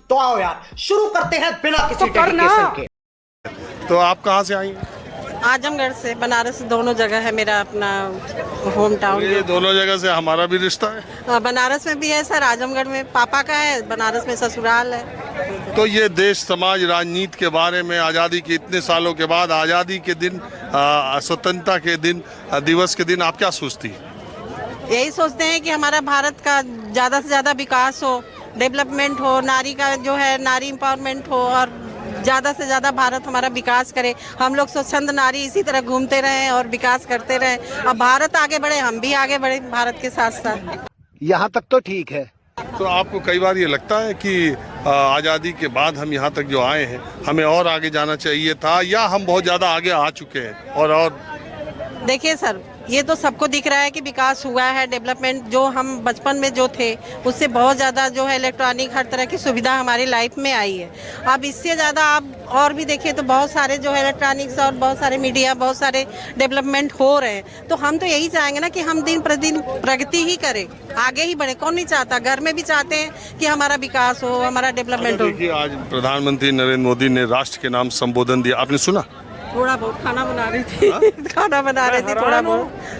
तो आओ यार शुरू करते हैं बिना किसी डेडिकेशन के। तो आप कहाँ से आई? आजमगढ़ से, बनारस, दोनों जगह है मेरा अपना होम टाउन। ये दोनों जगह से हमारा भी रिश्ता है। बनारस में भी है सर, आजमगढ़ में पापा का है, बनारस में ससुराल है। तो ये देश समाज राजनीति के बारे में आज़ादी के इतने सालों के बाद, आज़ादी के दिन, स्वतंत्रता के दिन, दिवस के दिन आप क्या सोचती है? यही सोचते हैं कि हमारा भारत का ज़्यादा से ज़्यादा विकास हो, डेवलपमेंट हो, नारी का जो है नारी एम्पावरमेंट हो और ज़्यादा से ज़्यादा भारत हमारा विकास करे। हम लोग स्वच्छंद नारी इसी तरह घूमते रहें और विकास करते रहें। अब भारत आगे बढ़े, हम भी आगे बढ़े भारत के साथ साथ। यहाँ तक तो ठीक है। तो आपको कई बार ये लगता है कि आज़ादी के बाद हम यहाँ तक जो आए हैं हमें और आगे जाना चाहिए था, या हम बहुत ज़्यादा आगे आ चुके हैं? और देखिए सर, ये तो सबको दिख रहा है कि विकास हुआ है, डेवलपमेंट जो हम बचपन में जो थे उससे बहुत ज़्यादा जो है इलेक्ट्रॉनिक हर तरह की सुविधा हमारी लाइफ में आई है। अब इससे ज़्यादा आप और भी देखिए तो बहुत सारे जो है इलेक्ट्रॉनिक्स और बहुत सारे मीडिया, बहुत सारे डेवलपमेंट हो रहे हैं। तो हम तो यही चाहेंगे ना कि हम दिन प्रतिदिन प्रगति ही करें, आगे ही बढ़े। कौन नहीं चाहता, घर में भी चाहते हैं कि हमारा विकास हो, हमारा डेवलपमेंट हो। देखिए आज प्रधानमंत्री नरेंद्र मोदी ने राष्ट्र के नाम संबोधन दिया, आपने सुना? थोड़ा बहुत खाना बना रही थी खाना बना रही थी, थोड़ा बहुत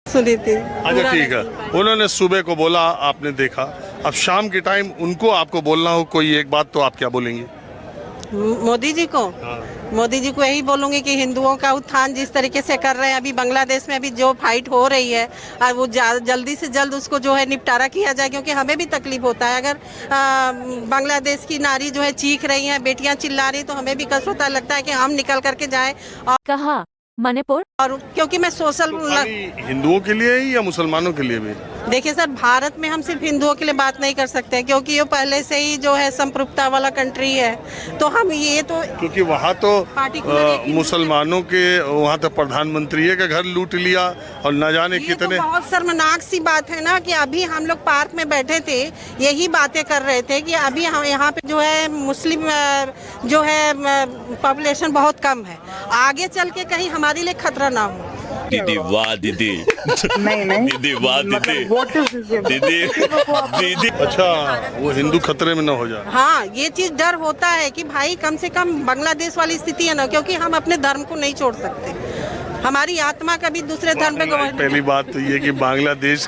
सुनी थी। अच्छा ठीक है, उन्होंने सुबह को बोला, आपने देखा। अब शाम के टाइम उनको आपको बोलना हो कोई एक बात, तो आप क्या बोलेंगे? मोदी जी को? मोदी जी को यही बोलूंगी कि हिंदुओं का उत्थान जिस तरीके से कर रहे हैं, अभी बांग्लादेश में अभी जो फाइट हो रही है और वो जल्दी से जल्द उसको जो है निपटारा किया जाए, क्योंकि हमें भी तकलीफ होता है। अगर बांग्लादेश की नारी जो है चीख रही हैं, बेटियां चिल्ला रही, तो हमें भी कष्ट होता है, लगता है कि हम निकल करके जाएं। और कहा मणिपुर, और क्योंकि मैं सोशल हिंदुओं के लिए ही या मुसलमानों के लिए भी? देखिए सर, भारत में हम सिर्फ हिंदुओं के लिए बात नहीं कर सकते हैं, क्योंकि ये पहले से ही जो है संप्रभुता वाला कंट्री है। तो हम ये तो क्योंकि वहाँ तो मुसलमानों के वहाँ तो प्रधानमंत्री का घर लूट लिया और न जाने कितने। तो बहुत शर्मनाक सी बात है ना कि अभी हम लोग पार्क में बैठे थे, यही बातें कर रहे थे कि अभी हम यहाँ पे जो है मुस्लिम जो है पॉपुलेशन बहुत कम है, आगे चल के कहीं हमारे लिए खतरा ना हो। दीदी वाह दीदी, नहीं दीदी वाह दीदी, दीदी दीदी। अच्छा, वो हिंदू खतरे में न हो जाए। हाँ, ये चीज डर होता है कि भाई कम से कम बांग्लादेश वाली स्थिति है ना, क्योंकि हम अपने धर्म को नहीं छोड़ सकते, हमारी आत्मा कभी दूसरे धर्म पे पहली बात तो ये कि बांग्लादेश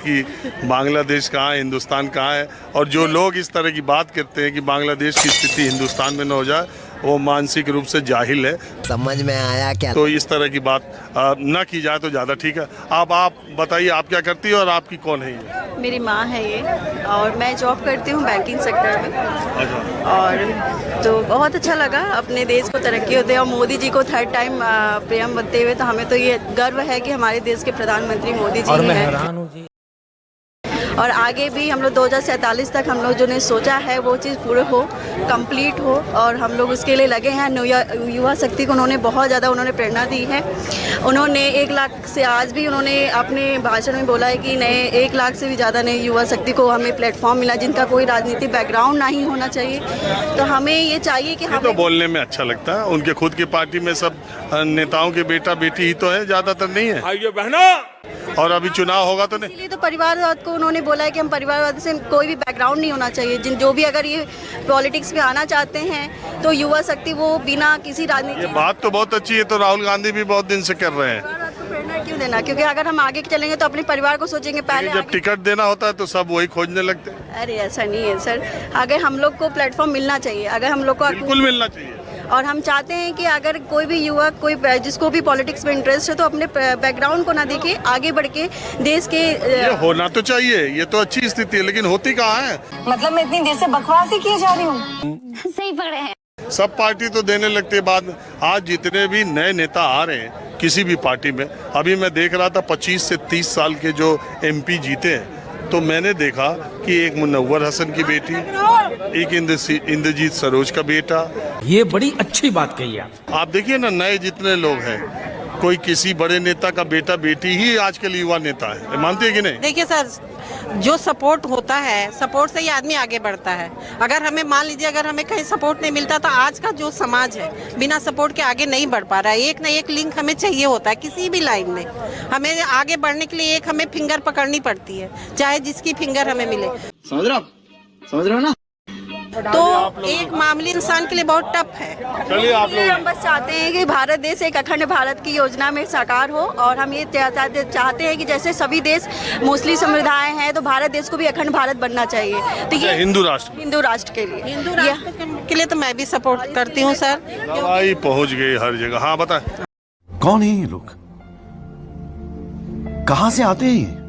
कहाँ है, हिंदुस्तान कहाँ है? और जो लोग इस तरह की बात करते हैं कि बांग्लादेश की स्थिति हिंदुस्तान में न हो जाए, वो मानसिक रूप से जाहिल है। समझ में आया क्या? तो इस तरह की बात न की जाए तो ज़्यादा ठीक है। आप बताइए, आप क्या करती है और आपकी कौन है ये? मेरी माँ है ये, और मैं जॉब करती हूँ बैंकिंग सेक्टर में। अच्छा। और तो बहुत अच्छा लगा अपने देश को तरक्की होते और मोदी जी को थर्ड टाइम पीएम बनते हुए, तो हमें तो ये गर्व है कि हमारे देश के प्रधानमंत्री मोदी जी हैं। और आगे भी हम लोग 2047 तक हम लोग जो ने सोचा है वो चीज़ पूरे हो, कंप्लीट हो, और हम लोग उसके लिए लगे हैं। युवा शक्ति को उन्होंने बहुत ज़्यादा प्रेरणा दी है। उन्होंने 1 लाख से, आज भी उन्होंने अपने भाषण में बोला है कि नए 1 लाख से भी ज़्यादा नए युवा शक्ति को हमें प्लेटफॉर्म मिला, जिनका कोई राजनीतिक बैकग्राउंड नहीं होना चाहिए। तो हमें ये चाहिए कि हम तो बोलने में अच्छा लगता है, उनके खुद की पार्टी में सब नेताओं के बेटा बेटी ही तो है, ज़्यादातर नहीं है। भाइयों बहनों, और अभी चुनाव होगा तो नहीं, इसलिए तो परिवारवाद को उन्होंने बोला है कि हम परिवारवाद से कोई भी बैकग्राउंड नहीं होना चाहिए। जो भी अगर ये पॉलिटिक्स में आना चाहते हैं तो युवा शक्ति वो बिना किसी राजनीति। ये बात तो बहुत अच्छी है, तो राहुल गांधी भी बहुत दिन से कर रहे हैं। प्रेरणा क्यों देना? क्योंकि अगर हम आगे चलेंगे तो अपने परिवार को सोचेंगे पहले। जब टिकट देना होता है तो सब वही खोजने लगते हैं। अरे ऐसा नहीं है सर, अगर हम लोग को प्लेटफॉर्म मिलना चाहिए, अगर हम लोग को बिल्कुल मिलना चाहिए। और हम चाहते हैं कि अगर कोई भी युवा, कोई जिसको भी पॉलिटिक्स में इंटरेस्ट है, तो अपने बैकग्राउंड को ना देखे, आगे बढ़ के देश के ये होना तो चाहिए, ये तो अच्छी स्थिति है, लेकिन होती कहाँ है? मतलब मैं इतनी देर से बकवास ही किए जा रही हूँ। सही पकड़े हैं। सब पार्टी तो देने लगते बाद। आज जितने भी नए नेता आ रहे हैं किसी भी पार्टी में, अभी मैं देख रहा था 25 से 30 साल के जो MP जीते हैं, तो मैंने देखा कि एक मुनव्वर हसन की बेटी, एक इंद्रजीत सरोज का बेटा। ये बड़ी अच्छी बात कही आप देखिए ना, नए जितने लोग हैं, कोई किसी बड़े नेता का बेटा बेटी ही आजकल युवा नेता है, मानते हैं कि नहीं? देखिए सर, जो सपोर्ट होता है, सपोर्ट से ही आदमी आगे बढ़ता है। अगर हमें मान लीजिए, अगर हमें कहीं सपोर्ट नहीं मिलता, तो आज का जो समाज है बिना सपोर्ट के आगे नहीं बढ़ पा रहा है। एक ना एक लिंक हमें चाहिए होता है किसी भी लाइन में। हमें आगे बढ़ने के लिए एक हमें फिंगर पकड़नी पड़ती है, चाहे जिसकी फिंगर हमें मिले। समझ रहे हो ना? तो एक मामूली इंसान के लिए बहुत टफ है। चलिए आप हम लोग बस चाहते हैं कि भारत देश एक अखंड भारत की योजना में साकार हो, और हम ये चाहते हैं कि जैसे सभी देश मुस्लिम समुदाय हैं तो भारत देश को भी अखंड भारत बनना चाहिए। तो ये हिंदू राष्ट्र हिंदू राष्ट्र के लिए, हिंदू राष्ट्र के लिए तो मैं भी सपोर्ट करती हूँ सर। दवाई पहुंच गई हर जगह। हाँ बताएं। कौन है ये लोग, कहाँ से आते हैं ये?